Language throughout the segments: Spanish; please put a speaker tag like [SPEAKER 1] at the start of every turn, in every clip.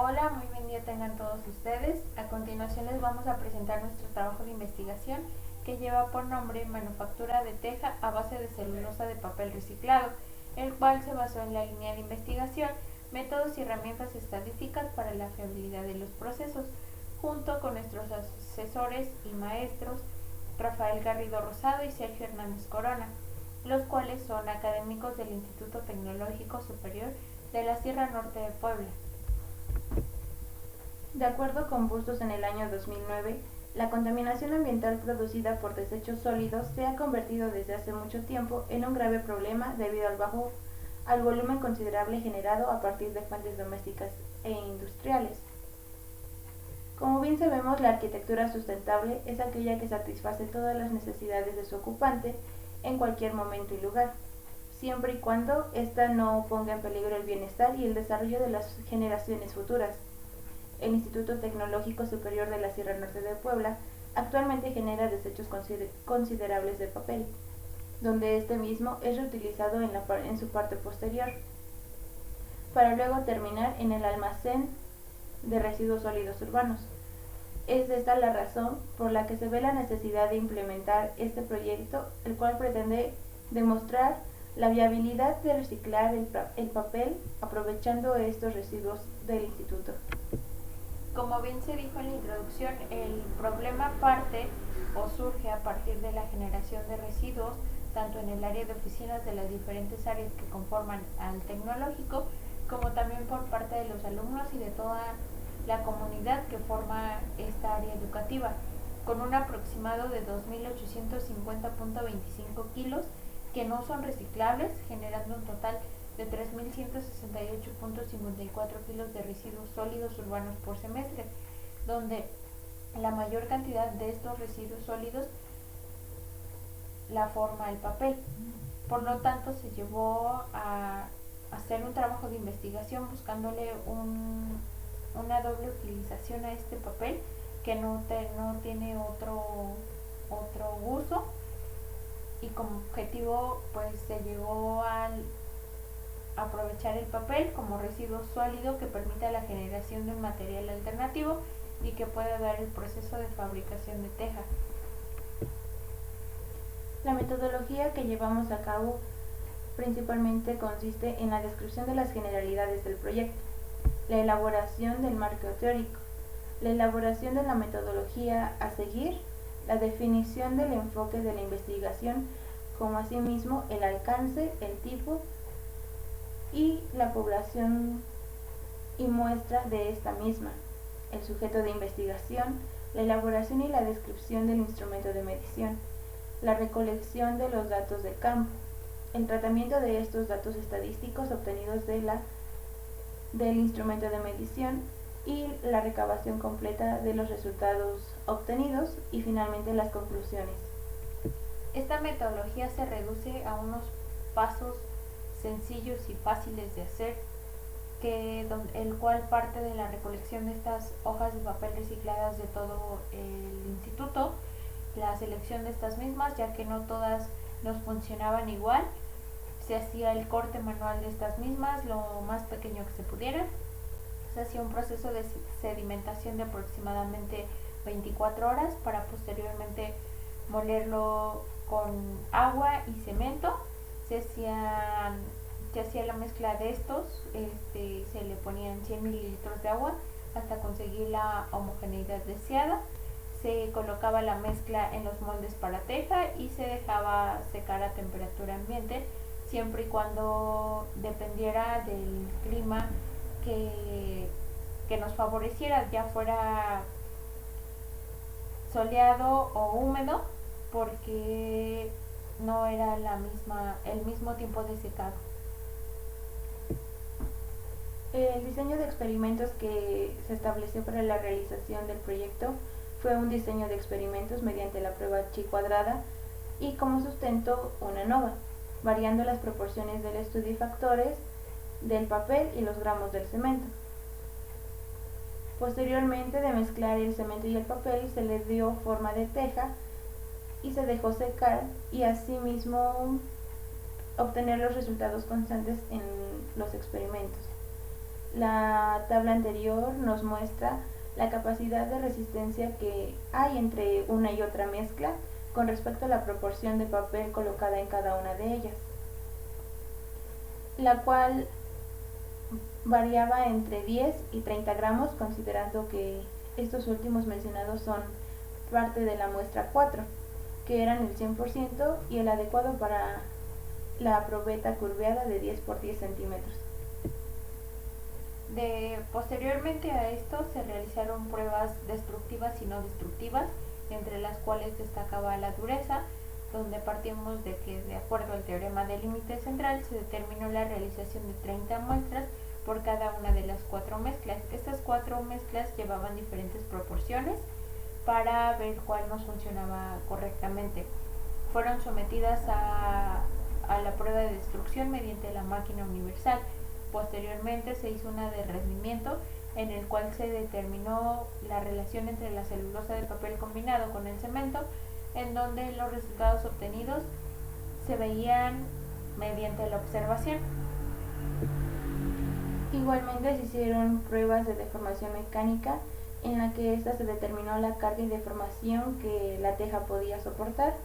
[SPEAKER 1] Hola, muy buen día tengan todos ustedes. A continuación les vamos a presentar nuestro trabajo de investigación que lleva por nombre Manufactura de teja a base de celulosa de papel reciclado, el cual se basó en la línea de investigación, métodos y herramientas estadísticas para la fiabilidad de los procesos, junto con nuestros asesores y maestros Rafael Garrido Rosado y Sergio Hernández Corona, los cuales son académicos del Instituto Tecnológico Superior de la Sierra Norte de Puebla.
[SPEAKER 2] De acuerdo con Bustos en el año 2009, la contaminación ambiental producida por desechos sólidos se ha convertido desde hace mucho tiempo en un grave problema debido al volumen considerable generado a partir de fuentes domésticas e industriales. Como bien sabemos, la arquitectura sustentable es aquella que satisface todas las necesidades de su ocupante en cualquier momento y lugar, siempre y cuando ésta no ponga en peligro el bienestar y el desarrollo de las generaciones futuras. El Instituto Tecnológico Superior de la Sierra Norte de Puebla actualmente genera desechos considerables de papel, donde este mismo es reutilizado en su parte posterior, para luego terminar en el almacén de residuos sólidos urbanos. Es esta la razón por la que se ve la necesidad de implementar este proyecto, el cual pretende demostrar la viabilidad de reciclar el papel aprovechando estos residuos del instituto.
[SPEAKER 1] Como bien se dijo en la introducción, el problema parte o surge a partir de la generación de residuos, tanto en el área de oficinas de las diferentes áreas que conforman al tecnológico, como también por parte de los alumnos y de toda la comunidad que forma esta área educativa, con un aproximado de 2.850.25 kilos que no son reciclables, generando un total de 3.168.54 kilos de residuos sólidos urbanos por semestre, donde la mayor cantidad de estos residuos sólidos la forma el papel. Por lo tanto, se llevó a hacer un trabajo de investigación buscándole una doble utilización a este papel que no tiene otro uso, y como objetivo pues se llegó al aprovechar el papel como residuo sólido que permita la generación de un material alternativo y que pueda dar el proceso de fabricación de teja.
[SPEAKER 2] La metodología que llevamos a cabo principalmente consiste en la descripción de las generalidades del proyecto, la elaboración del marco teórico, la elaboración de la metodología a seguir, la definición del enfoque de la investigación, como asimismo el alcance, el tipo y la población y muestra de esta misma, el sujeto de investigación, la elaboración y la descripción del instrumento de medición, la recolección de los datos de campo, el tratamiento de estos datos estadísticos obtenidos del instrumento de medición y la recabación completa de los resultados obtenidos y finalmente las conclusiones.
[SPEAKER 1] Esta metodología se reduce a unos pasos sencillos y fáciles de hacer, el cual parte de la recolección de estas hojas de papel recicladas de todo el instituto, la selección de estas mismas, ya que no todas nos funcionaban igual. Se hacía el corte manual de estas mismas lo más pequeño que se pudiera. Se hacía un proceso de sedimentación de aproximadamente 24 horas para posteriormente molerlo con agua y cemento. Se hacía la mezcla de estos, se le ponían 100 mililitros de agua hasta conseguir la homogeneidad deseada. Se colocaba la mezcla en los moldes para teja y se dejaba secar a temperatura ambiente, siempre y cuando dependiera del clima que nos favoreciera, ya fuera soleado o húmedo, porque no era el mismo tiempo de secado.
[SPEAKER 2] El diseño de experimentos que se estableció para la realización del proyecto fue un diseño de experimentos mediante la prueba chi cuadrada y como sustento una nova, variando las proporciones del estudio y factores del papel y los gramos del cemento. Posteriormente de mezclar el cemento y el papel se le dio forma de teja y se dejó secar y asimismo obtener los resultados constantes en los experimentos. La tabla anterior nos muestra la capacidad de resistencia que hay entre una y otra mezcla con respecto a la proporción de papel colocada en cada una de ellas, la cual variaba entre 10 y 30 gramos, considerando que estos últimos mencionados son parte de la muestra 4, que eran el 100% y el adecuado para la probeta curveada de 10 por 10 centímetros.
[SPEAKER 1] Posteriormente a esto se realizaron pruebas destructivas y no destructivas, entre las cuales destacaba la dureza, donde partimos de que, de acuerdo al teorema del límite central, se determinó la realización de 30 muestras por cada una de las 4 mezclas. Estas 4 mezclas llevaban diferentes proporciones para ver cuál nos funcionaba correctamente. Fueron sometidas a la prueba de destrucción mediante la máquina universal. Posteriormente se hizo una de rendimiento, en el cual se determinó la relación entre la celulosa del papel combinado con el cemento, en donde los resultados obtenidos se veían mediante la observación.
[SPEAKER 2] Igualmente se hicieron pruebas de deformación mecánica, en la que esta se determinó la carga y deformación que la teja podía soportar,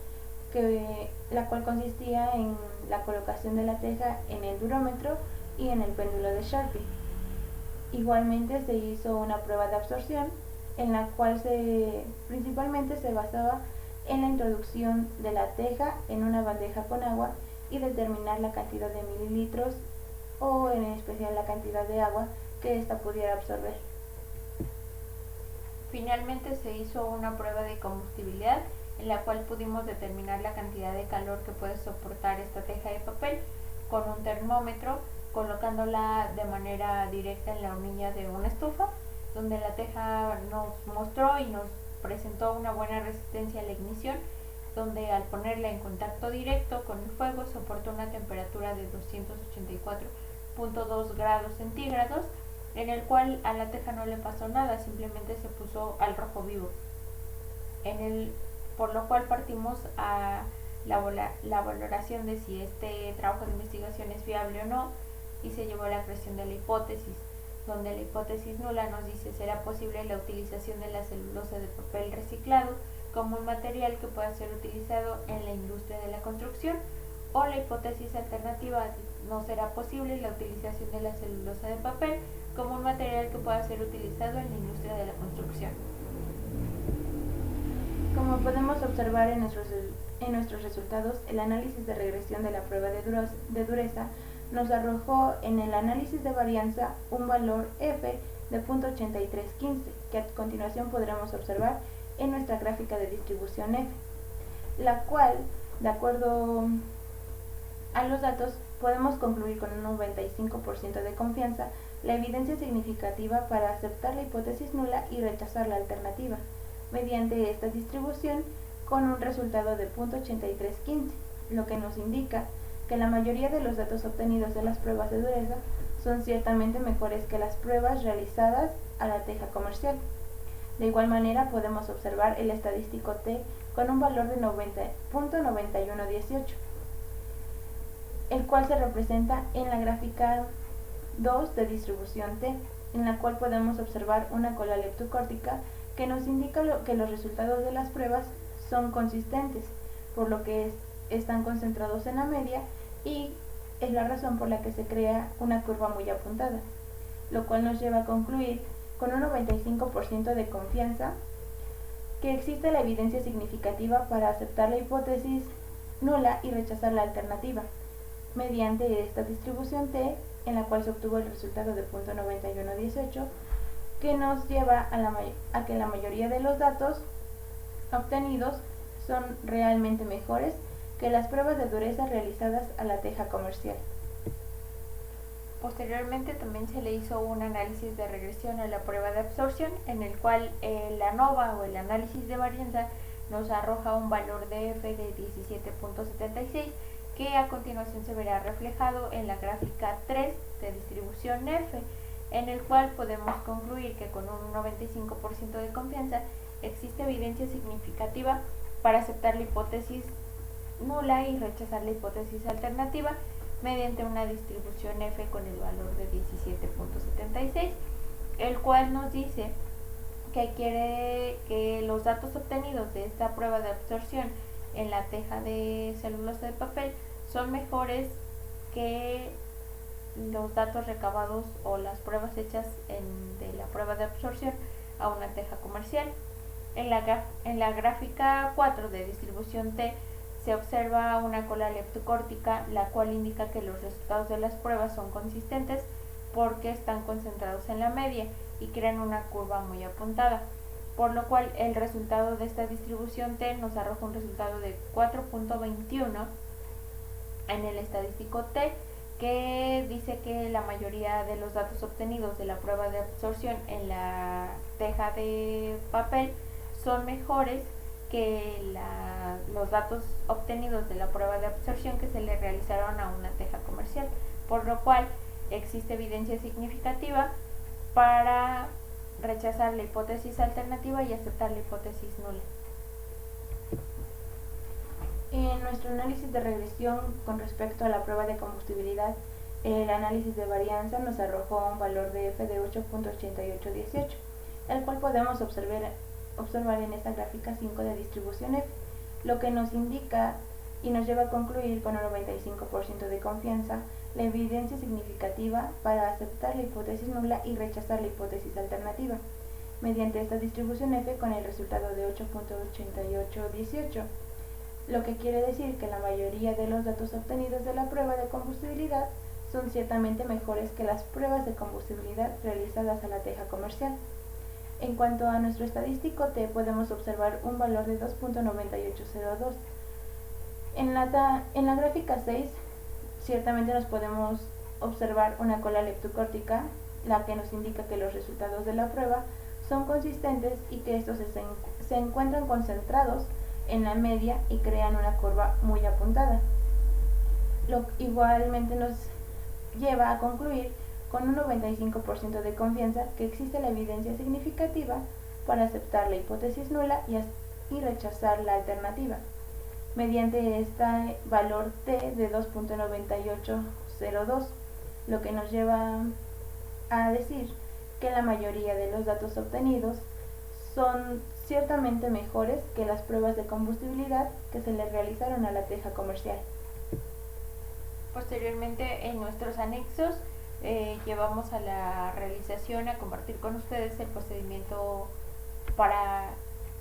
[SPEAKER 2] la cual consistía en la colocación de la teja en el durómetro y en el péndulo de Sharpe. Igualmente se hizo una prueba de absorción, en la cual principalmente se basaba en la introducción de la teja en una bandeja con agua y determinar la cantidad de mililitros o en especial la cantidad de agua que ésta pudiera absorber.
[SPEAKER 1] Finalmente se hizo una prueba de combustibilidad, en la cual pudimos determinar la cantidad de calor que puede soportar esta teja de papel con un termómetro, colocándola de manera directa en la hornilla de una estufa, donde la teja nos mostró y nos presentó una buena resistencia a la ignición, donde al ponerla en contacto directo con el fuego soportó una temperatura de 284.2 grados centígrados, en el cual a la teja no le pasó nada, simplemente se puso al rojo vivo, por lo cual partimos a la valoración de si este trabajo de investigación es viable o no, y se llevó a la creación de la hipótesis, donde la hipótesis nula nos dice: será posible la utilización de la celulosa de papel reciclado como un material que pueda ser utilizado en la industria de la construcción, o la hipótesis alternativa: no será posible la utilización de la celulosa de papel como un material que pueda ser utilizado en la industria de la construcción.
[SPEAKER 2] Como podemos observar en nuestros resultados, el análisis de regresión de la prueba de dureza nos arrojó en el análisis de varianza un valor F de 0.8315, que a continuación podremos observar en nuestra gráfica de distribución F, la cual, de acuerdo a los datos, podemos concluir con un 95% de confianza la evidencia significativa para aceptar la hipótesis nula y rechazar la alternativa, mediante esta distribución con un resultado de 0.8315, lo que nos indica que la mayoría de los datos obtenidos de las pruebas de dureza son ciertamente mejores que las pruebas realizadas a la teja comercial. De igual manera podemos observar el estadístico T con un valor de 90.9118, el cual se representa en la gráfica 2 de distribución T, en la cual podemos observar una cola leptocórtica que nos indica que los resultados de las pruebas son consistentes, por lo que están concentrados en la media, y es la razón por la que se crea una curva muy apuntada, lo cual nos lleva a concluir con un 95% de confianza que existe la evidencia significativa para aceptar la hipótesis nula y rechazar la alternativa, mediante esta distribución T, en la cual se obtuvo el resultado de 0.9118, que nos lleva a que la mayoría de los datos obtenidos son realmente mejores que las pruebas de dureza realizadas a la teja comercial.
[SPEAKER 1] Posteriormente también se le hizo un análisis de regresión a la prueba de absorción, en el cual el ANOVA o el análisis de varianza nos arroja un valor de F de 17.76, que a continuación se verá reflejado en la gráfica 3 de distribución F, en el cual podemos concluir que con un 95% de confianza existe evidencia significativa para aceptar la hipótesis nula y rechazar la hipótesis alternativa mediante una distribución F con el valor de 17.76. 36, el cual nos dice que quiere que los datos obtenidos de esta prueba de absorción en la teja de celulosa de papel son mejores que los datos recabados o las pruebas hechas de la prueba de absorción a una teja comercial. En la gráfica 4 de distribución T se observa una cola leptocórtica, la cual indica que los resultados de las pruebas son consistentes porque están concentrados en la media y crean una curva muy apuntada, por lo cual el resultado de esta distribución T nos arroja un resultado de 4.21 en el estadístico T, que dice que la mayoría de los datos obtenidos de la prueba de absorción en la teja de papel son mejores que los datos obtenidos de la prueba de absorción que se le realizaron a una teja comercial, por lo cual existe evidencia significativa para rechazar la hipótesis alternativa y aceptar la hipótesis nula.
[SPEAKER 2] En nuestro análisis de regresión con respecto a la prueba de combustibilidad, el análisis de varianza nos arrojó un valor de F de 8.8818, el cual podemos observar en esta gráfica 5 de distribución F, lo que nos indica y nos lleva a concluir con un 95% de confianza la evidencia significativa para aceptar la hipótesis nula y rechazar la hipótesis alternativa, mediante esta distribución F con el resultado de 8.8818, lo que quiere decir que la mayoría de los datos obtenidos de la prueba de combustibilidad son ciertamente mejores que las pruebas de combustibilidad realizadas a la teja comercial. En cuanto a nuestro estadístico T, podemos observar un valor de 2.9802. En la gráfica 6, ciertamente nos podemos observar una cola leptocórtica, la que nos indica que los resultados de la prueba son consistentes y que estos se encuentran concentrados en la media y crean una curva muy apuntada. Igualmente nos lleva a concluir con un 95% de confianza que existe la evidencia significativa para aceptar la hipótesis nula y rechazar la alternativa, mediante este valor T de 2.9802, lo que nos lleva a decir que la mayoría de los datos obtenidos son ciertamente mejores que las pruebas de combustibilidad que se le realizaron a la teja comercial.
[SPEAKER 1] Posteriormente, en nuestros anexos llevamos a la realización a compartir con ustedes el procedimiento para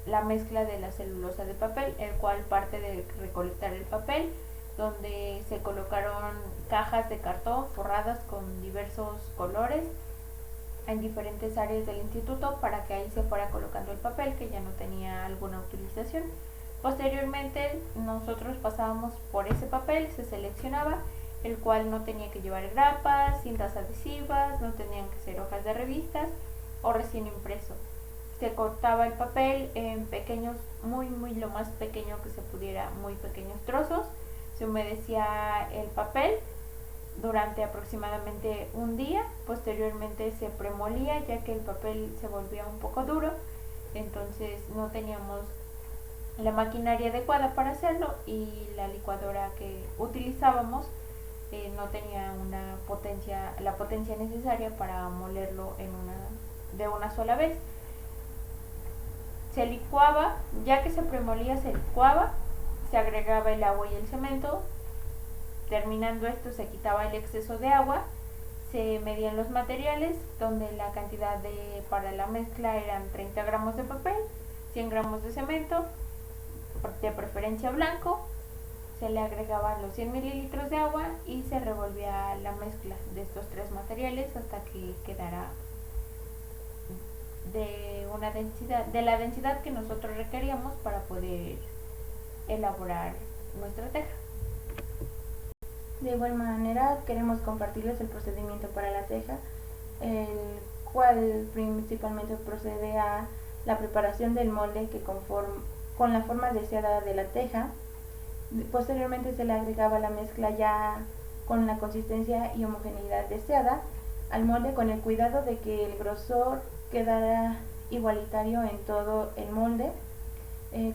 [SPEAKER 1] la mezcla de la celulosa de papel, el cual parte de recolectar el papel, donde se colocaron cajas de cartón forradas con diversos colores en diferentes áreas del instituto para que ahí se fuera colocando el papel que ya no tenía alguna utilización. Posteriormente nosotros pasábamos por ese papel, se seleccionaba, el cual no tenía que llevar grapas, cintas adhesivas, no tenían que ser hojas de revistas o recién impreso. Se cortaba el papel en pequeños, muy lo más pequeño que se pudiera, muy pequeños trozos. Se humedecía el papel durante aproximadamente un día. Posteriormente se premolía, ya que el papel se volvía un poco duro, entonces no teníamos la maquinaria adecuada para hacerlo y la licuadora que utilizábamos no tenía la potencia necesaria para molerlo de una sola vez. Se licuaba, ya que se premolía, se licuaba, se agregaba el agua y el cemento. Terminando esto, se quitaba el exceso de agua, se medían los materiales, donde la cantidad para la mezcla eran 30 gramos de papel, 100 gramos de cemento, de preferencia blanco. Se le agregaban los 100 mililitros de agua y se revolvía la mezcla de estos tres materiales hasta que quedara de la densidad que nosotros requeríamos para poder elaborar nuestra teja.
[SPEAKER 2] De igual manera, queremos compartirles el procedimiento para la teja, el cual principalmente procede a la preparación del molde con la forma deseada de la teja. Posteriormente se le agregaba la mezcla ya con la consistencia y homogeneidad deseada al molde, con el cuidado de que el grosor quedara igualitario en todo el molde.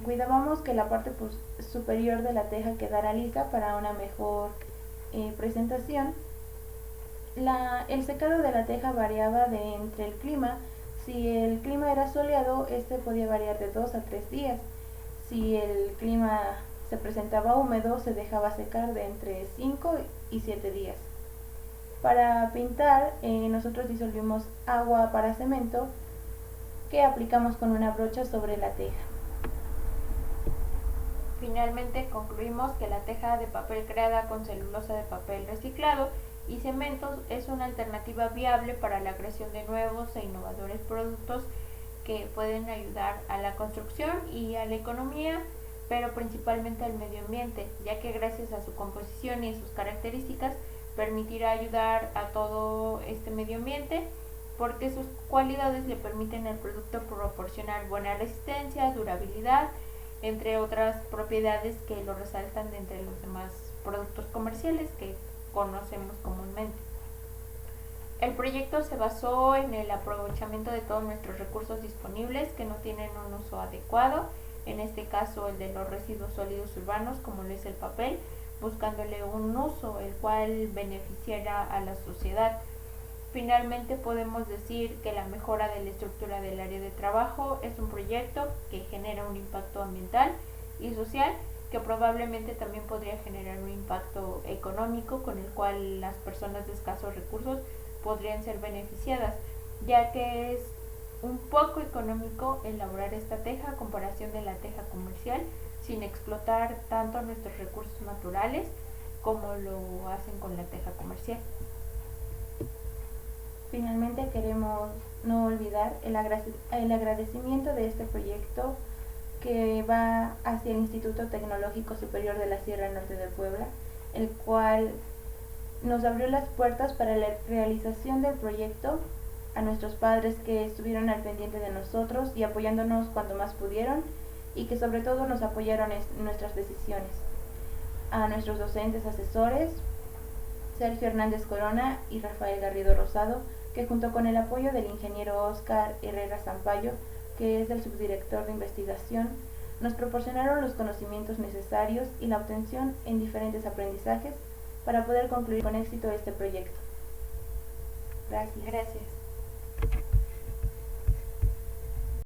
[SPEAKER 2] Cuidábamos que la parte superior de la teja quedara lisa para una mejor presentación. El secado de la teja variaba entre el clima. Si el clima era soleado, este podía variar de 2 a 3 días. Si el clima se presentaba húmedo, se dejaba secar de entre 5 y 7 días. Para pintar, nosotros disolvimos agua para cemento que aplicamos con una brocha sobre la teja.
[SPEAKER 1] Finalmente concluimos que la teja de papel creada con celulosa de papel reciclado y cementos es una alternativa viable para la creación de nuevos e innovadores productos que pueden ayudar a la construcción y a la economía, pero principalmente al medio ambiente, ya que gracias a su composición y sus características permitirá ayudar a todo este medio ambiente, porque sus cualidades le permiten al producto proporcionar buena resistencia, durabilidad, entre otras propiedades que lo resaltan de entre los demás productos comerciales que conocemos comúnmente. El proyecto se basó en el aprovechamiento de todos nuestros recursos disponibles que no tienen un uso adecuado, en este caso el de los residuos sólidos urbanos como lo es el papel, buscándole un uso el cual beneficiara a la sociedad. Finalmente podemos decir que la mejora de la estructura del área de trabajo es un proyecto que genera un impacto ambiental y social que probablemente también podría generar un impacto económico con el cual las personas de escasos recursos podrían ser beneficiadas, ya que es un poco económico elaborar esta teja a comparación de la teja comercial sin explotar tanto nuestros recursos naturales como lo hacen con la teja comercial.
[SPEAKER 2] Finalmente queremos no olvidar el agradecimiento de este proyecto que va hacia el Instituto Tecnológico Superior de la Sierra Norte de Puebla, el cual nos abrió las puertas para la realización del proyecto, a nuestros padres que estuvieron al pendiente de nosotros y apoyándonos cuando más pudieron y que sobre todo nos apoyaron en nuestras decisiones, a nuestros docentes asesores, Sergio Hernández Corona y Rafael Garrido Rosado, que junto con el apoyo del ingeniero Oscar Herrera Zampayo, que es el subdirector de investigación, nos proporcionaron los conocimientos necesarios y la obtención en diferentes aprendizajes para poder concluir con éxito este proyecto. Gracias.
[SPEAKER 1] Gracias.